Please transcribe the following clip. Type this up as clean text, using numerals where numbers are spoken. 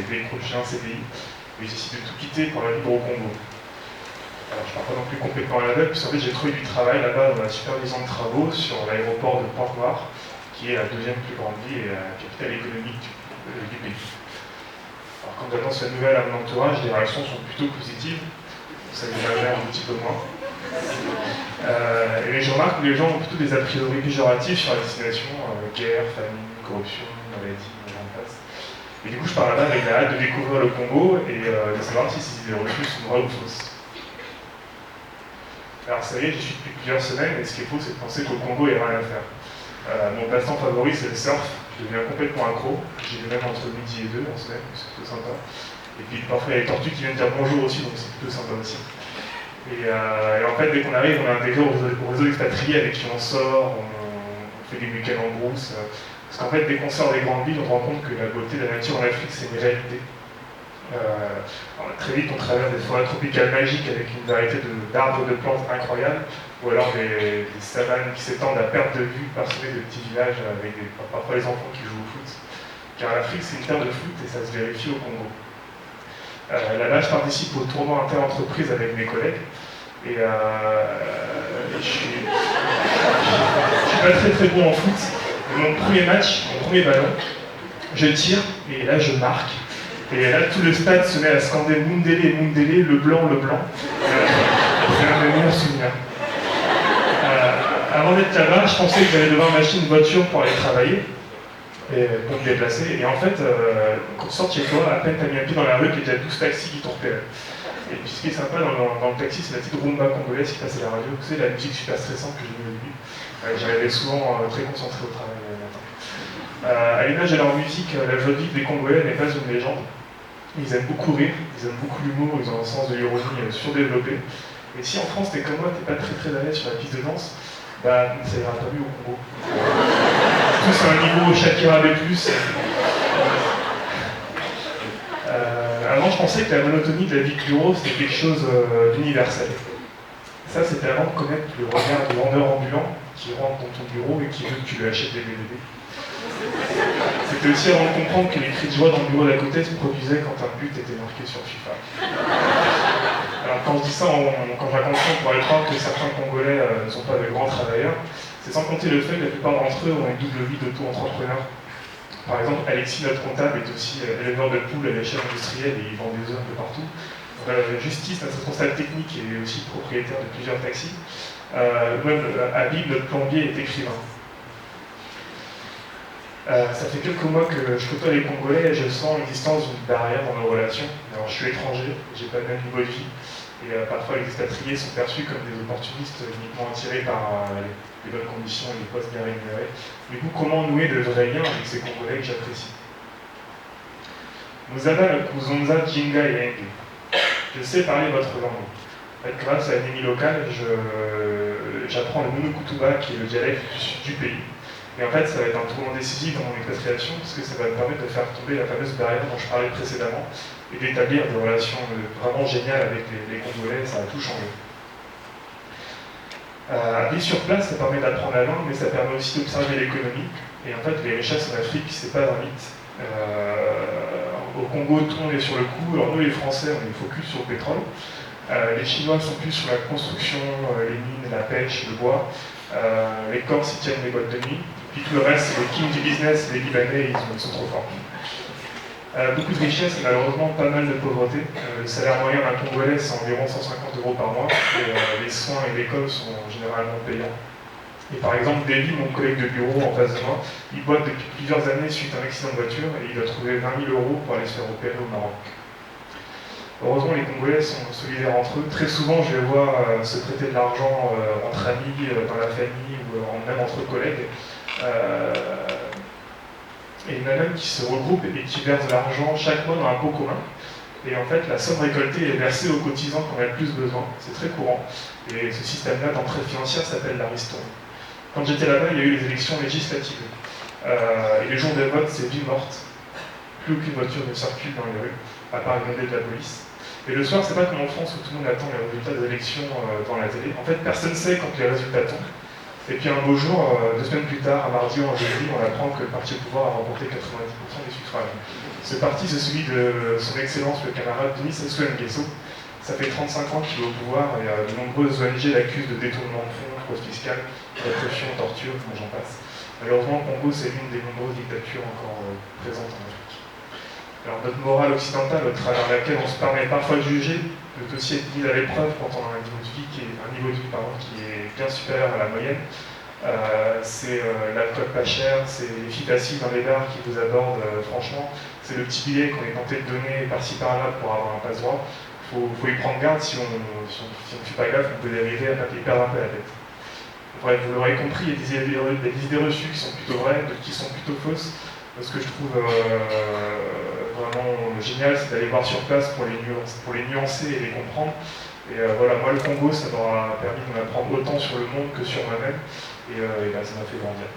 décroché un CDI, et j'ai décidé de tout quitter pour la vivre au Congo. Alors, je ne pars pas non plus complètement à l'aveugle, puisqu'en fait j'ai trouvé du travail là-bas dans la supervision de travaux sur l'aéroport de Pointe-Noire, qui est la deuxième plus grande ville et la capitale économique du pays. Alors quand j'annonce la nouvelle à mon entourage, les réactions sont plutôt positives, ça me fait un petit peu moins. Et je remarque que les gens ont plutôt des a priori péjoratifs sur la destination, guerre, famine, corruption, maladie, j'en passe. Et du coup je pars là-bas avec la hâte de découvrir le Congo et de savoir si ces idées reçues sont vraies ou fausses. Alors ça y est, j'y suis depuis plusieurs semaines, et ce qui est faux, c'est de penser qu'au Congo, il n'y a rien à faire. Mon passe-temps favori, c'est le surf. Je deviens complètement accro. J'y vais même entre midi et 2 en semaine, c'est plutôt sympa. Et puis parfois, il y a les tortues qui viennent dire bonjour aussi, donc c'est plutôt sympa aussi. Et en fait, dès qu'on arrive, on est intégré au réseau expatrié avec qui on sort, on fait des week-ends en brousse. Parce qu'en fait, dès qu'on sort des grandes villes, on se rend compte que la beauté de la nature en Afrique, c'est une réalité. Très vite, on traverse des forêts tropicales magiques avec une variété d'arbres et de plantes incroyables, ou alors des savanes qui s'étendent à perte de vue, parsemées de petits villages avec parfois les enfants qui jouent au foot. Car l'Afrique, c'est une terre de foot et ça se vérifie au Congo. Là-bas, je participe au tournoi inter-entreprise avec mes collègues. Et je suis pas très bon en foot. Mon premier match, mon premier ballon, je tire et là je marque. Et là, tout le stade se met à scander Mundele, Mundele, le blanc, le blanc. C'est un de mes meilleurs souvenirs. Avant d'être là-bas, je pensais que j'allais devoir m'acheter une voiture pour aller travailler, pour me déplacer. Et en fait, quand tu sors de chez toi, à peine t'as mis un pied dans la rue, qu'il y a déjà 12 taxis qui t'ont repéré. Et puis ce qui est sympa dans le taxi, c'est la petite rumba congolaise qui passe à la radio. Tu sais, la musique super stressante que j'ai mis au début. J'arrivais souvent très concentré au travail le matin. À l'image de leur musique, la joie de vivre des Congolais n'est pas une légende. Ils aiment beaucoup rire, ils aiment beaucoup l'humour, ils ont un sens de l'ironie surdéveloppé. Et si en France, t'es comme moi, t'es pas très à l'aise sur la piste de danse, bah ça ira pas mieux au Congo. Tous à un niveau Shakira B+. Avant, je pensais que la monotonie de la vie de bureau, c'était quelque chose d'universel. Ça, c'était avant de connaître le regard du vendeur ambulant qui rentre dans ton bureau et qui veut que tu lui achètes des DVD. C'était aussi avant de comprendre que les cris de joie dans le bureau d'à côté se produisaient quand un but était marqué sur FIFA. Alors quand je dis ça, quand je raconte ça, on pourrait croire que certains Congolais ne sont pas de grands travailleurs. C'est sans compter le fait que la plupart d'entre eux ont une double vie d'auto-entrepreneur. Par exemple, Alexis, notre comptable, est aussi éleveur de poules à l'échelle industrielle et il vend des œufs un peu partout. Justice, notre responsable technique, est aussi propriétaire de plusieurs taxis. Habib, notre plombier, est écrivain. Ça fait quelques mois que je côtoie les Congolais et je sens l'existence d'une barrière dans nos relations. Alors je suis étranger, j'ai pas le même niveau de vie, et parfois les expatriés sont perçus comme des opportunistes uniquement attirés par les bonnes conditions et les postes bien rémunérés. Du coup, comment nouer de vrais liens avec ces Congolais que j'apprécie? Muzaba Kuzonza Jinga Yenge. Je sais parler votre langue. En fait, grâce à l'ennemi local, j'apprends le Munukutuba, qui est le dialecte du sud du pays. Et en fait, ça va être un tournant décisif dans mon expatriation, parce que ça va me permettre de faire tomber la fameuse barrière dont je parlais précédemment, et d'établir des relations vraiment géniales avec les Congolais, ça va tout changer. Vivre sur place, ça permet d'apprendre la langue, mais ça permet aussi d'observer l'économie. Et en fait, les richesses en Afrique, c'est pas un mythe. Au Congo, tout le monde est sur le coup. Alors nous, les Français, on est focus sur le pétrole. Les Chinois sont plus sur la construction, les mines, la pêche, le bois. Les Corses, ils tiennent les boîtes de nuit. Puis tout le reste, c'est les kings du business, les Libanais, ils sont trop forts. Beaucoup de richesses et malheureusement pas mal de pauvreté. Le salaire moyen d'un Congolais, c'est environ 150 € par mois. Et les soins et l'école sont généralement payants. Et par exemple, Davy, mon collègue de bureau en face de moi, il boite depuis plusieurs années suite à un accident de voiture et il doit trouver 20 000 € pour aller se faire opérer au Maroc. Heureusement, les Congolais sont solidaires entre eux. Très souvent, je les vois se prêter de l'argent entre amis, dans la famille ou même entre collègues. Et il y en a même qui se regroupent et qui versent de l'argent chaque mois dans un pot commun. Et en fait, la somme récoltée est versée aux cotisants quand on a le plus besoin. C'est très courant. Et ce système-là d'entraide financière s'appelle la ristourne. Quand j'étais là-bas, il y a eu les élections législatives. Et les jours de vote, c'est vie morte. Plus aucune voiture ne circule dans les rues, à part une modèle de la police. Et le soir, c'est pas comme en France où tout le monde attend les résultats des élections dans la télé. En fait, personne ne sait quand les résultats tombent. Et puis un beau jour, 2 semaines plus tard, un mardi ou un jeudi, on apprend que le parti au pouvoir a remporté 90% des suffrages. Ce parti, c'est celui de son excellence, le camarade Denis Sassou Nguesso. Ça fait 35 ans qu'il est au pouvoir et de nombreuses ONG l'accusent de détournement de fonds, fraude fiscale, répression, torture, j'en passe. Malheureusement, le Congo, c'est l'une des nombreuses dictatures encore présentes en Afrique. Alors notre morale occidentale, au travers de laquelle on se permet parfois de juger, peut aussi être mise à l'épreuve quand on a un niveau de vie qui est bien supérieur à la moyenne. C'est l'alcool pas cher, c'est les filles assises dans les bars qui vous abordent franchement, c'est le petit billet qu'on est tenté de donner par-ci par-là pour avoir un passe-droit. Faut y prendre garde, si on ne fait pas gaffe, on peut dériver à y perdre un peu la tête. Bref, vous l'aurez compris, il y a des idées reçues qui sont plutôt vraies, d'autres qui sont plutôt fausses. Ce que je trouve vraiment génial, c'est d'aller voir sur place pour les nuancer et les comprendre. Et voilà, moi le Congo, ça m'a permis de m'apprendre autant sur le monde que sur moi-même, et ça m'a fait grandir.